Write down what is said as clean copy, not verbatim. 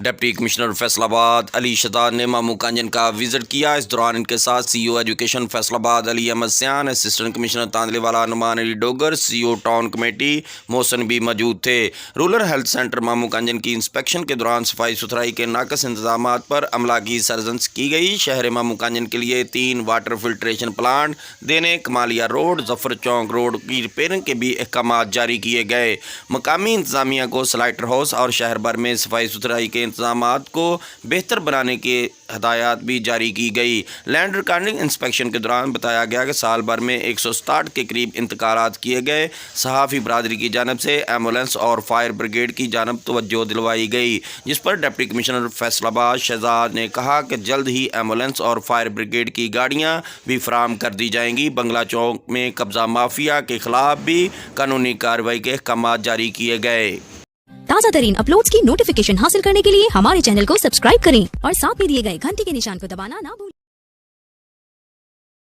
Deputy commissioner Faisal آباد علی شہزاد نے مامو کانجن کا وزٹ کیا۔ اس دوران ان کے ساتھ سی او ایجوکیشن فیصل آباد علی احمد سیان، اسسٹنٹ کمشنر تاندلے والا نعمان علی ڈوگر، سی او ٹاؤن کمیٹی محسن بھی موجود تھے۔ رورل ہیلتھ سینٹر مامو کانجن کی انسپیکشن کے دوران صفائی ستھرائی کے ناقص انتظامات پر عملہ کی سرزنش کی گئی۔ شہر مامو کانجن کے لیے 3 واٹر فلٹریشن پلانٹ دینے، کمالیہ روڈ، ظفر چوک روڈ کی ریپیئرنگ کے بھی احکامات جاری کیے گئے۔ مقامی انتظامیہ کو سلائٹر ہاؤس اور شہر بھر میں صفائی ستھرائی کے انتظامات کو بہتر بنانے کی ہدایات بھی جاری کی گئی۔ لینڈ ریکارڈنگ انسپیکشن کے دوران بتایا گیا کہ سال بھر میں 167 کے قریب انتقالات کیے گئے۔ صحافی برادری کی جانب سے ایمبولینس اور فائر بریگیڈ کی جانب توجہ دلوائی گئی، جس پر ڈپٹی کمشنر فیصل آباد شہزاد نے کہا کہ جلد ہی ایمبولینس اور فائر بریگیڈ کی گاڑیاں بھی فراہم کر دی جائیں گی۔ بنگلہ چوک میں قبضہ مافیا کے خلاف بھی قانونی کارروائی کے احکامات جاری کیے گئے۔ تازہ ترین اپلوڈز کی نوٹیفیکیشن حاصل کرنے کے لیے ہمارے چینل کو سبسکرائب کریں اور ساتھ میں دیے گئے گھنٹی کے نشان کو دبانا نہ بھولیں۔